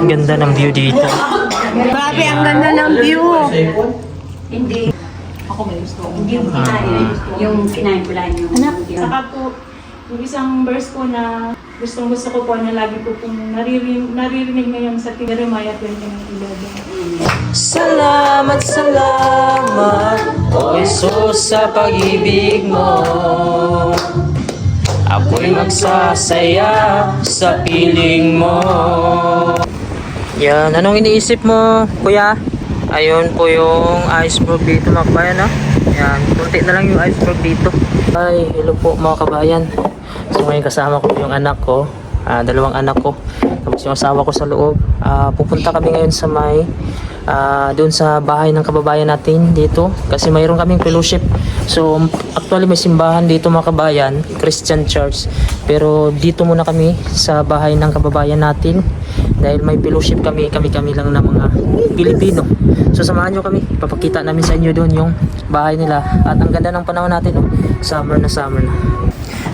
Ganda ng view dito. Grabe, ang ganda ng view. Hindi. Ako may gusto. Hindi yung kinain. Yung kinain ko lang yung... Anak, Saka po, yung isang verse po na gusto ko po na lagi po pong naririnig ngayon sa Jeremiah 29:11. Salamat, salamat, O Jesus, sa pag-ibig mo. Ako'y magsasaya sa piling mo. Yan, anong iniisip mo, kuya? Ayun po yung iceberg dito mga kabayan, no? Yan, kunti na lang yung iceberg dito. Ay, hello po mga kabayan. So ngayon kasama ko yung anak ko, dalawang anak ko. Tapos yung asawa ko sa loob. Pupunta kami ngayon sa doon sa bahay ng kababayan natin dito. Kasi mayroon kaming fellowship. So actually may simbahan dito mga kabayan, Christian Church. Pero dito muna kami sa bahay ng kababayan natin. Dahil may fellowship kami lang na mga Pilipino. So samahan nyo kami, papakita namin sa inyo doon yung bahay nila. At ang ganda ng panahon natin, oh. Summer na.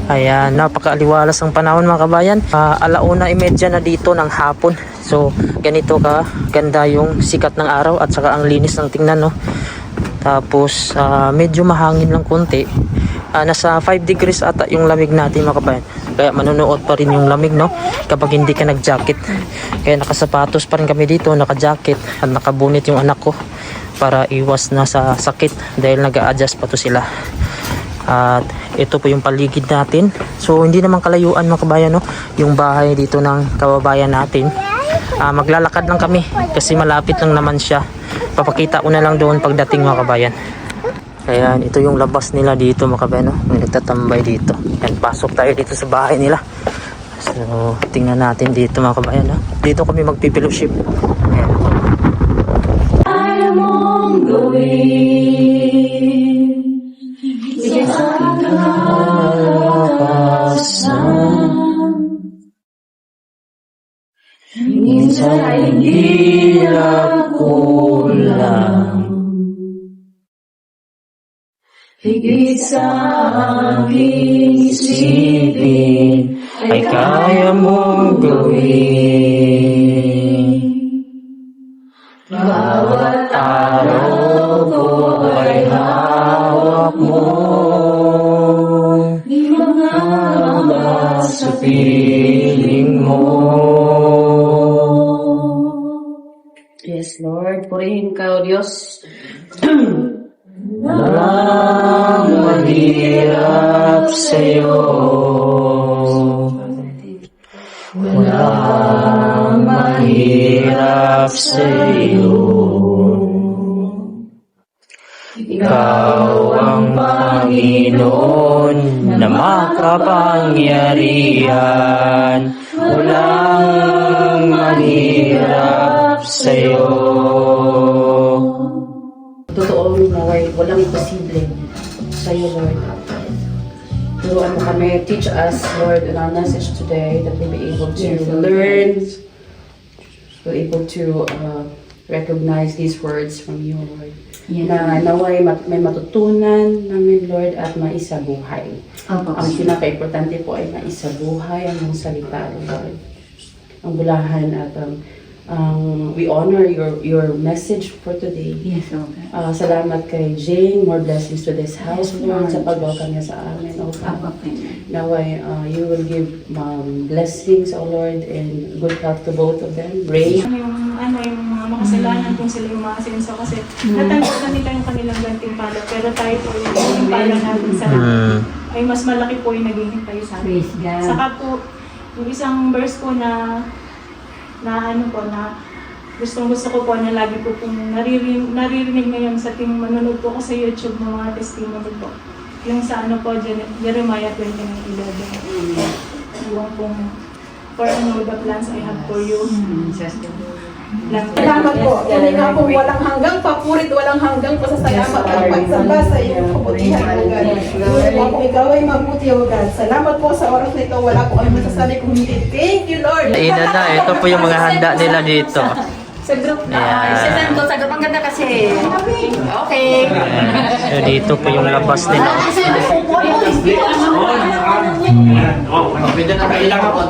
Ayan, napakaaliwalas ang panahon mga kabayan. 1:30 na dito ng hapon. So ganito ka ganda yung sikat ng araw at saka ang linis ng tingnan, no. Tapos medyo mahangin lang konti. Nasa 5 degrees ata yung lamig natin mga kabayan. Kaya manunuot pa rin yung lamig, no, kapag hindi ka nag-jacket. Kaya nakasapatos pa rin kami dito, naka-jacket at nakabunit yung anak ko para iwas na sa sakit dahil nag-a-adjust pa to sila. At ito po yung paligid natin. So hindi naman kalayuan mga kabayan, no, yung bahay dito ng kababayan natin. Maglalakad lang kami kasi malapit lang naman siya. Papakita ko na lang doon pagdating mga kabayan. Ayan, ito yung labas nila dito mga kabayan, no? May nagtatambay dito. Ayan, pasok tayo dito sa bahay nila. So tingnan natin dito mga kabayan, no? Dito kami magpipillowship. Ayan. Alam mong gawin sa kalakasan, minsan ay hirap kulang, higit sa aking isipin ay kaya mong gawin. Bawat araw ko ay hawak mo, di mangamba sa piling mo. Yes, Lord. Purihin ka, O Diyos. Walang mahirap sa'yo, walang mahirap sa'yo. Ikaw ang Panginoon na makapangyarihan, walang mahirap sa'yo. Totoo, Lord, walang imposible sa'yo, Lord. Turuan mo kami, teach us, Lord, in our message today that we'll be able to learn, we'll be able to recognize these words from you, Lord. Na naway may matutunan namin, Lord, at maisabuhay. Ang pinaka-importante po ay maisabuhay ang mong salita, Lord. Ang bulahan at we honor your message for today. Yes, okay. Salamat kay Jane. More blessings to this house, Lord, sa pag-welcome niya sa amin. Naway, you will give blessings, O Lord, and good health to both of them. Ray. Yung mga makasalanan kung sila yung mga sinso kasi natanggap na nila yung kanilang gantimpala pero tayo po yung gantimpala natin sa ay mas malaki po yung naghihintay sa atin. Praise God. Saka po, yung isang verse po na gusto ko po na lagi po pong naririnig ngayon sa ating manonood po ko sa YouTube ng mga testimony po. Yung sa Jeremiah 29:11. Yung pong, for I know the plans I have for you. Salamat po. Kanina po walang hanggang papurit, walang hanggang pasasalamat at pagsamba sa iyong kabutihan, O God. Lord, kung ikaw ay mabuti, O God. Salamat po sa oras na ito. Wala po kami masasabi kung hindi. Thank you, Lord. Ina na, ito po yung mga handa nila dito. Sa group. Ayan. Send ko sa group. Ang ganda kasi. Okay. So, dito po yung labas nila.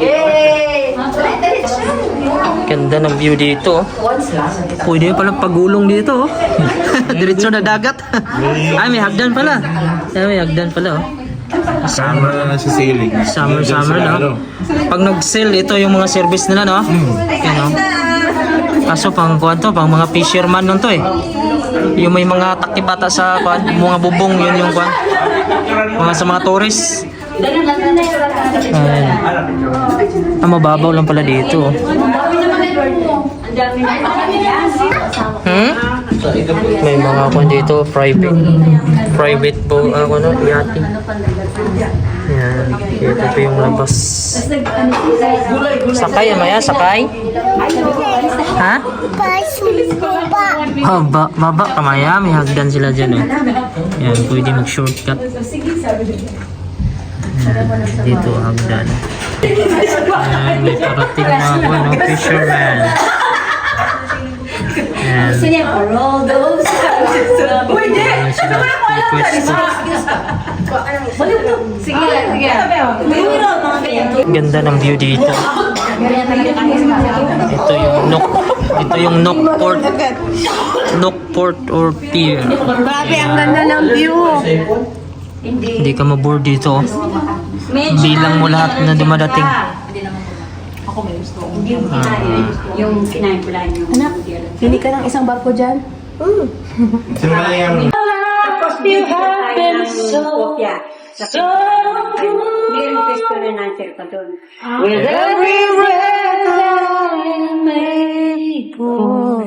Yay! Ganda ng view dito. Pwede pala pagulong dito. Diretso na dagat. Ay, may hagdan pala. Ay, may hagdan pala. Summer na sa sailing. Summer Sila, no. Pag nag-sail, ito yung mga service nila, no? Yan, no? Kaso pang kuwan to, pang mga fisherman nun to eh. Yung may mga takipata sa kuwan, mga bubong, yun yung kuwan. Mga sa mga tourist. Ayan. Mababaw lang pala dito. May mga kuwan dito, private po, yachting. Yan, ito po yung labas. Sakay, Amaya, sakay? Ha? Baba, Amaya, may hagdan sila dyan, oh. Yan, pwede mag-shortcut. Yan, dito hagdan. Yan, may parating mga kuwan, no? Fisherman. Yan. Yan sila, may pwesto. Ganda ng view dito. Ito yung Knockport or pier. Grabe, ang ganda ng view. Hindi ka ma-board dito. Bilang mo lahat na dumadating. Yung kinain ko lang yung Pili ka ng isang barko dyan. Sino ba yung kopya. May request ko rin answer pa doon. With every breath I make, oh,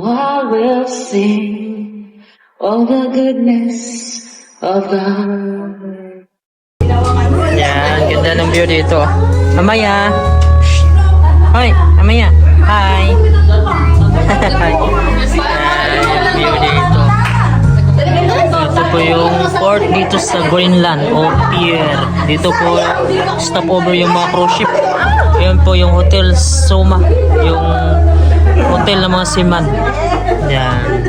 I will sing all the goodness of God. Yan, ganda ng view dito. Amaya. Hoy, Amaya. Hi. Hi. Yan, view dito. Ito po yung port dito sa Greenland o pier. Dito po stopover yung mga cruise ship. Yan po yung Hotel Soma, yung hotel ng mga seaman. Yan.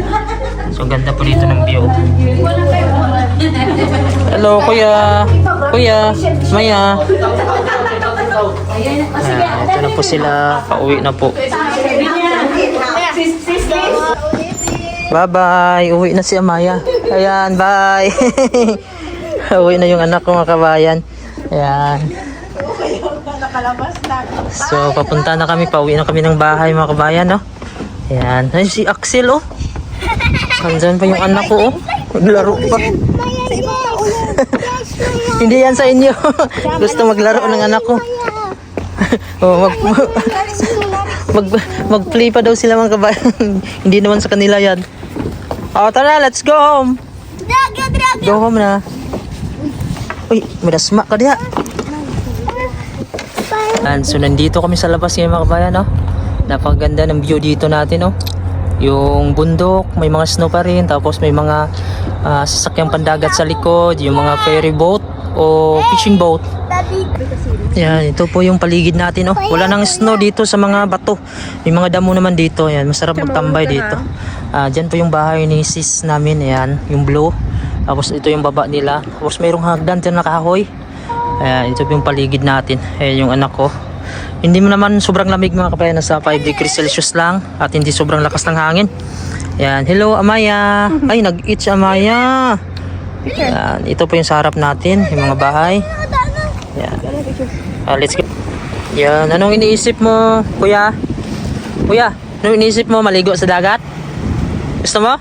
So ganda po dito ng view. Hello kuya. Kuya, Maya. Ito na po sila. Pauwi na po. Bye-bye. Uwi na si Amaya. Ayan, bye. Uwi na yung anak ko, mga kabayan. Ayan. So, papunta na kami. Pauwi na kami ng bahay, mga kabayan, no? Ayan. Ay, si Axel, oh. Andyan pa yung anak ko, oh. Maglaro pa. Hindi yan sa inyo. Gusto maglaro ng anak ko. Oh, mag-play pa daw sila, mga kabayan. Hindi naman sa kanila yan. Oh, tara, let's go home. Go home na. Uy, may dasma ka diya. And so, nandito kami sa labas ngayon, mga kabayan, no? Napakaganda ng view dito natin, no? Yung bundok, may mga snow pa rin. Tapos may mga sasakyang pandagat sa likod. Yung mga ferry boat o fishing boat. Yan, ito po yung paligid natin, oh. Wala nang snow dito sa mga bato. May mga damo naman dito. Yan, masarap magtambay dito. Diyan po yung bahay ni sis namin. Ayan, yung blue. Tapos ito yung baba nila. Tapos mayroong hagdan dyan na kahoy. Ayan, ito po yung paligid natin. Ayan yung anak ko. Hindi mo naman sobrang lamig, mga kabayan. Nasa 5 degrees Celsius lang. At hindi sobrang lakas ng hangin. Ayan, hello Amaya. Ay, nag-eat si Amaya. Ayan, ito po yung sa harap natin. Yung mga bahay. Ayan. Let's go. Yan, anong iniisip mo, kuya? Kuya, anong iniisip mo? Maligo sa dagat? Gusto mo?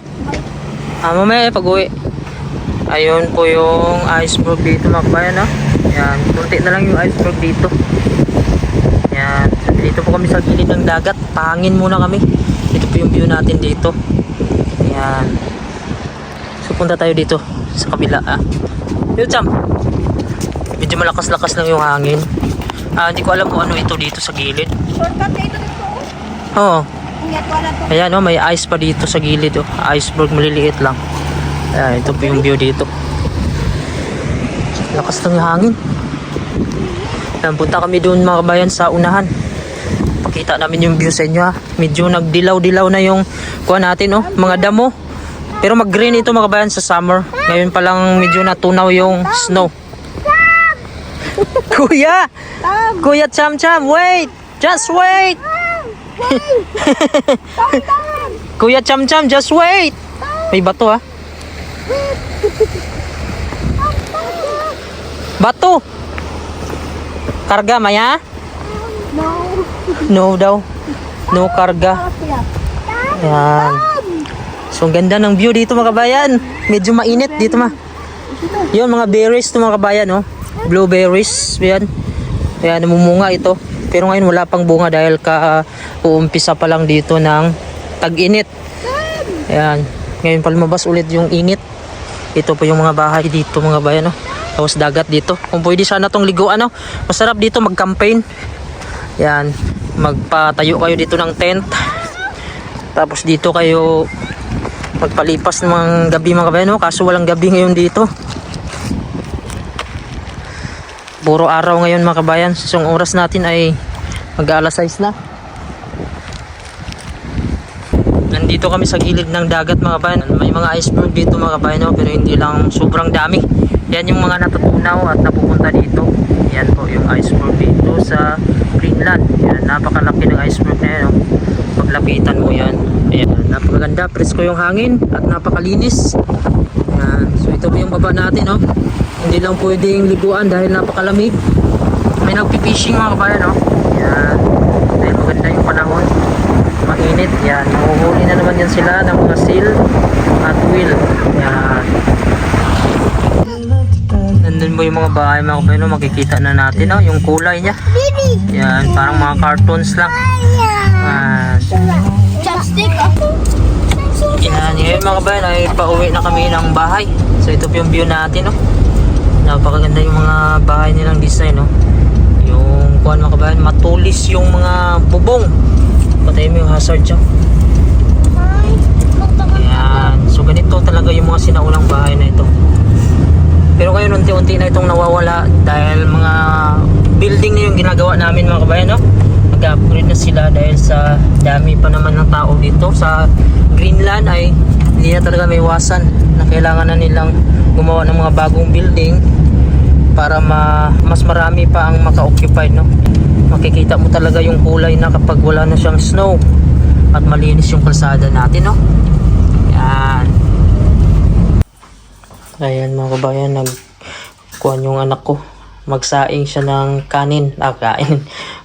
Mamaya pag-uwi. Ayun po yung iceberg dito, mga kabayan, no? Yan, kunti na lang yung iceberg dito. Yan, dito po kami sa gilid ng dagat. Pahangin muna kami. Ito po yung view natin dito. Yan. So, punta tayo dito sa kabila, Yo, Cham. Medyo malakas-lakas lang yung hangin. Hindi ko alam kung ano ito dito sa gilid. Shortcut na ito dito. Oo. Ayan, oh, may ice pa dito sa gilid, oh. Iceberg, maliliit lang. Ayan, ito po yung view dito. Lakas lang yung hangin. Ayan, punta kami doon, mga kabayan, sa unahan. Pakita namin yung view sa inyo, ha. Medyo nagdilaw-dilaw na yung kuha natin, oh, mga damo. Pero mag-green ito, mga kabayan, sa summer. Ngayon pa lang medyo natunaw yung snow. Kuya! Kuya Cham Cham, wait! Just wait! Kuya Cham Cham, just wait. May bato ha. Bato. Karga maya? No daw. No karga. Yan. So, ang ganda ng view dito mga kabayan. Medyo mainit dito Yun, mga berries to mga kabayan, oh. Blueberries, yan. Kaya namumunga ito. Pero ngayon wala pang bunga dahil uumpisa pa lang dito ng tag-init. Ayan. Ngayon pa lumabas ulit yung init. Ito po yung mga bahay dito mga kabayan, oh. Tapos dagat dito. Kung pwede sana tong liguan, oh. Masarap dito mag-campaign. Yan. Magpatayo kayo dito ng tent. Tapos dito kayo magpalipas ng mga gabi mga kabayan, oh. Kaso walang gabi ngayon dito. Puro araw ngayon mga kabayan. So, ang oras natin ay mag-alas 6 na. Nandito kami sa gilid ng dagat mga kabayan. May mga iceberg dito mga kabayan, no? Pero hindi lang sobrang dami. Yan yung mga natutunaw at napupunta dito. Yan po yung iceberg dito sa Greenland. Yan, napakalaki ng iceberg na yan, no? Paglapitan mo yan. Ayan, napakaganda. Presko yung hangin at napakalinis. Yan. So ito po yung baba natin, no? Hindi lang pwedeng liguan dahil napakalamig. May nagpipishing mga kabayan, no? Yan. Dahil maganda yung panahon. Mainit. Yan. Mahuhuli na naman yan sila ng mga seal at wheel. Yan. Nandun po yung mga bahay mga kabayan, no? Makikita na natin, no? Yung kulay niya. Yan. Parang mga cartoons lang. Yan. Yan. Ngayon mga kabayan ay pauwi na kami ng bahay. So ito po yung view natin, no? Napakaganda yung mga bahay nilang design, no? Yung kuhan mga kabayan, matulis yung mga bubong. Patayin mo yung hazard dyan. Ayan. So ganito talaga yung mga sinaulang bahay na ito. Pero ngayon unti-unti na itong nawawala dahil mga building na yung ginagawa namin mga kabayan, no? Nag-upgrade na sila dahil sa dami pa naman ng tao dito. Sa Greenland ay hindi na talaga may iwasan na kailangan na nilang gumawa ng mga bagong building para mas marami pa ang maka-occupy, no? Makikita mo talaga yung kulay na kapag wala na siyang snow at malinis yung kalsada natin, no? Yan. Ayan mga kabayan, nagkuhan yung anak ko. Magsaing siya ng kanin.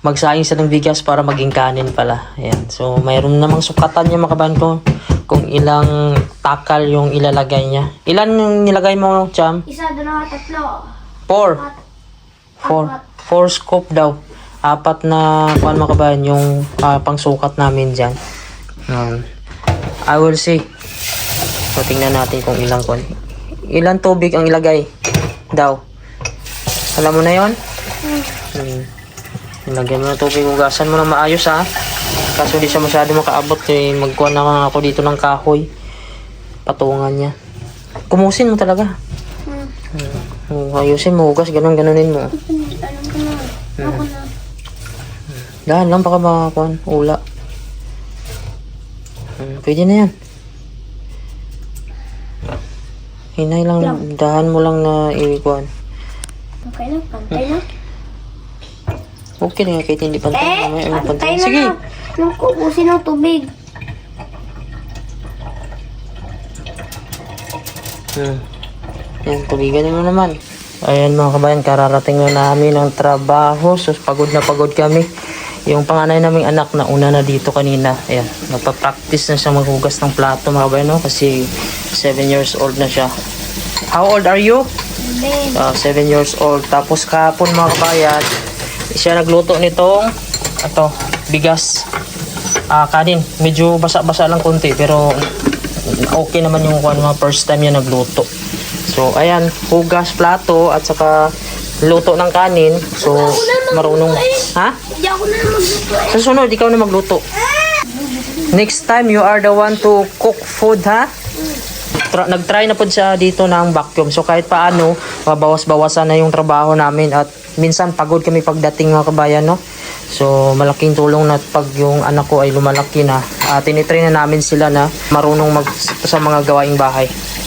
Magsaing siya ng bigas para maging kanin pala. Ayan. So mayroon namang sukatan niya mga kabayan ko kung ilang takal yung ilalagay niya. Ilan yung nilagay mo, Cham? Isa, dalawa, tatlo. 4 scoop daw. 4 na kuan mga kabayan yung pangsukat namin dyan. I will see. So tingnan natin kung ilang kuan. Ilan tubig ang ilagay daw. Alam mo na yon? Ilagyan mo ng tubig, hugasan mo ng maayos ha. Kaso hindi siya masyado makaabot eh. Magkuha na ako dito ng kahoy. Patungan niya. Kumusin mo talaga. Ayusin mo, hugas, ganunin mo. Dahan lang, baka makakuan, ula. Pwede na yan. Hinay lang, dahan mo lang na ikuan. Okay na, pantay na. Okay na nga kahit hindi pantay. Pantay na Sige. na. Yung kukusin ng tubig. Yan, tubigan mo naman. Ayan mga kabayan, kararating na namin ng trabaho. So pagod na pagod kami. Yung panganay naming anak na una na dito kanina. Ayan, nagpa-practice na siya maghugas ng plato mga kabayan, no? Kasi 7 years old na siya. How old are you? 7 years old. Tapos kahapon mga kabayan, siya nagluto nitong bigas, kanin. Medyo basa-basa lang konti pero okay naman yung mga first time niya nagluto. So ayan, hugas plato at saka luto ng kanin. So marunong. Ha? Hindi ako na magluto. Sa sunod, ikaw na magluto. Next time, you are the one to cook food, ha? Nag-try na po siya dito ng vacuum. So kahit paano, bawas-bawasan na yung trabaho namin at minsan pagod kami pagdating mga kabayan, no? So malaking tulong na pag yung anak ko ay lumalaki na, tinitrain na namin sila na marunong sa mga gawaing bahay.